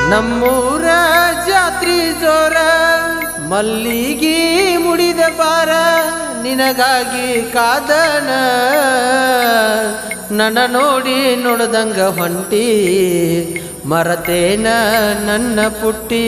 ನಮ್ಮೂರ ಜಾತ್ರಿ ಜೋರ ಮಲ್ಲಿಗೆ ಮುಡಿದ ಬಾರ ನಿನಗಾಗಿ ಕಾದನ ನನ್ನ ನೋಡಿ ನೋಡದಂಗ ಹೊಂಟಿ ಮರತೇನ ನನ್ನ ಪುಟ್ಟಿ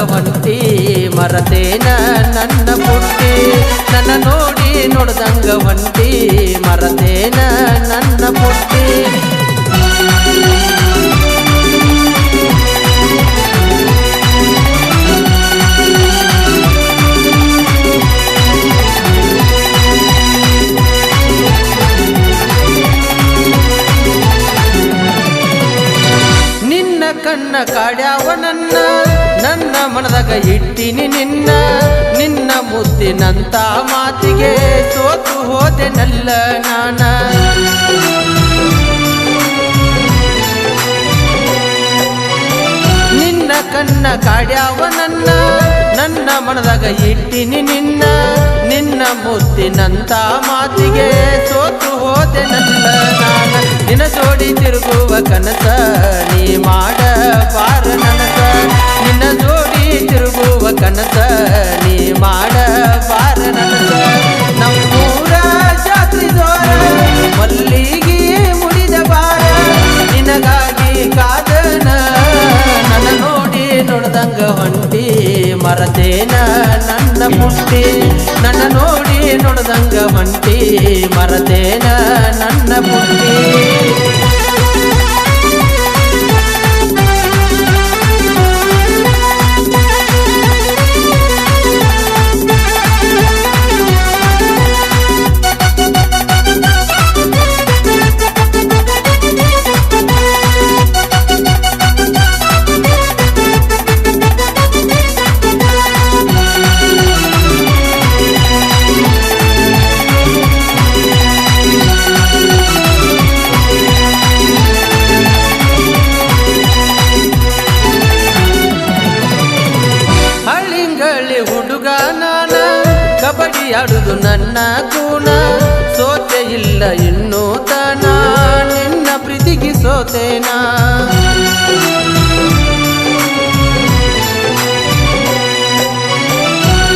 ಹೊಂಟಿ ಮರತೇನ ನನ್ನ ಪುಟ್ಟಿ ನನ್ನ ನೋಡಿ ನೋಡ್ದಂಗ ಹೊಂಟಿ ಮರತೇನ ನನ್ನ ಪುಟ್ಟಿ ನಿನ್ನ ಕಣ್ಣ ಕಾಡ್ಯಾವ ನನ್ನ ಮನದಾಗ ಇಟ್ಟಿನಿ ನಿನ್ನ ಮುದ್ದಿನಂತ ಮಾತಿಗೆ ಸೋತು ಹೋದೆನಲ್ಲ ನಾನ ನಿನ್ನ ಕಣ್ಣ ಕಾಡ್ಯಾವ ನನ್ನ ಮನದಾಗ ಇಟ್ಟಿನಿ ನಿನ್ನ ಮುದ್ದಿನಂತ ಮಾತಿಗೆ ಸೋತು ಹೋದೆನಲ್ಲ ನಾನ ನಿನ್ನ ಜೋಡಿ ತಿರುಗುವ ಕನಸ ನೀ ಮಾಡ ಬಾರ ನನಸ ನಿನ್ನ ಜೋಡಿ ತಿರುಗುವ ಕನಸ ನೀ ಮಾಡ ಬಾರ ನನಸ ನಮ್ಮೂರ ಜಾತ್ರಿ ಜೋರ ಮಲ್ಲಿಗೆ ಮುಡಿದ ಬಾರ ನಿನಗಾಗಿ ಕಾದನ ನನ್ನ ನೋಡಿ ನೋಡ್ದಂಗ ಹೊಂಟಿ ಮರತೇನ ನನ್ನ ಪುಟ್ಟಿ ನನ್ನ ನೋಡಿ ನೋಡ್ದಂಗ ಹೊಂಟಿ ಮರತೇನ ನನ್ನ ಪುಟ್ಟಿ ಕಬಡ್ಡಿ ಆಡುದು ನನ್ನ ಗುಣ ಸೋತೆ ಇಲ್ಲ ಇನ್ನೂ ತನ ನಿನ್ನ ಪ್ರೀತಿಗೆ ಸೋತೇನಾ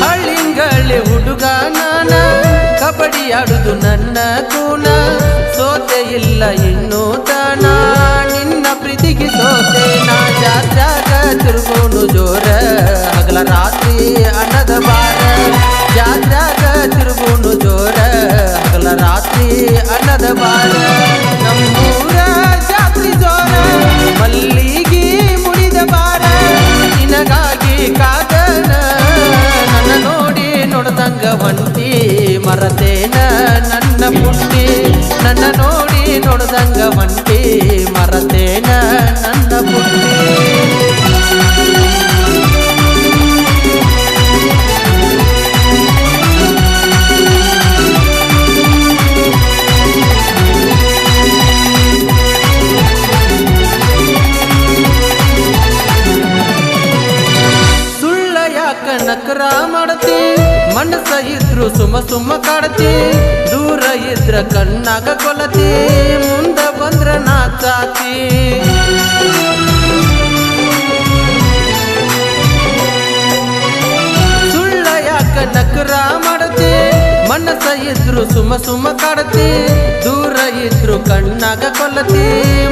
ಹಳ್ಳಿಂಗಳಿ ಹುಡುಗ ನಾನ ಕಬಡ್ಡಿ ಆಡುದು ನನ್ನ ಗುಣ ಸೋತೆ ಇಲ್ಲ ಇನ್ನೂ ತನ ನಿನ್ನ ಪ್ರೀತಿಗೆ ಸೋತೇನಾ ಜಾತ್ರಾಗ ತಿರುಗೋನು ಜೋರ ಹಗಲ ರಾತ್ರಿ ಅನ್ನದ ಬಾರ ಜಾತ್ರಾಗ ತಿರುಗೋನು ಜೋರ ಹಗಲ ರಾತ್ರಿ ಅನ್ನದ ಬಾರ ನಮ್ಮೂರ ಜಾತ್ರಿ ಜೋರ ಮಲ್ಲಿಗೆ ಮುಡಿದ ಬಾರ ನಿನಗಾಗಿ ಕಾದನ ನನ್ನ ನೋಡಿ ನೋಡ್ದಂಗ ಹೊಂಟಿ ಮರತೇನ ನನ್ನ ಪುಟ್ಟಿ ನನ್ನ ನೋಡಿ ನೋಡ್ದಂಗ ಹೊಂಟಿ ಮರತೇನ ನನ್ನ ಪುಟ್ಟಿ ನಕರ ಮಾಡತಿ ಮನಸ ಇದ್ರು ಸುಮ್ಮ ಕಾಡತಿ ದೂರ ಇದ್ರ ಕಣ್ಣಾಗ ಕೊಲತಿ ಮುಂದ ಬಂದ್ರ ನಾಚಾತಿ ಸುಳ್ಳ ಯಾಕ ನಕರ ಮಾಡತಿ ಮನಸ ಇದ್ರು ಸುಮ್ಮ ಕಾಡತಿ ದೂರ ಇದ್ರು ಕಣ್ಣಾಗ ಕೊಲತಿ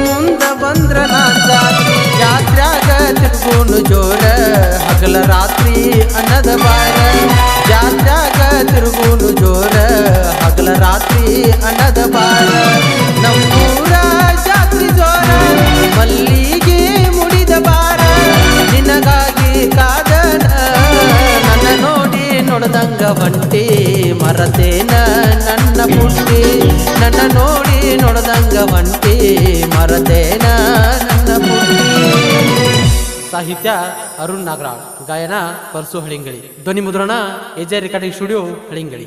ಮುಂದ ಬಂದ್ರ ನಾಚಾತಿ ಜಾತ್ರಾಗ ತಿರುಗೋನು ಜೋರ ಹಗಲ ರಾತ್ರಿ ಅನ್ನದ ಬಾರ ಜಾತ್ರಾಗ ತಿರುಗೋನು ಜೋರ ಹಗಲ ರಾತ್ರಿ ಅನ್ನದ ಬಾರ ನಮ್ಮೂರ ಜಾತ್ರಿ ಜೋರ ಮಲ್ಲಿಗೆ ಮುಡಿದ ಬಾರ ನಿನಗಾಗಿ ಕಾದನ ನನ್ನ ನೋಡಿ ನೋಡ್ದಂಗ ಹೊಂಟಿ ಮರತೇನ ನನ್ನ ಪುಟ್ಟಿ ನನ್ನ ನೋಡಿ ನೋಡ್ದಂಗ ಹೊಂಟಿ ಮರತೇನ ನನ್ನ ಪುಟ್ಟಿ. ಸಾಹಿತ್ಯ अरुण नागराळ, गायನ परसू हळिंगळी, ध्वनी मुद्रण एजे रेकॉर्डिंग स्टुडिओ हळिंगळी.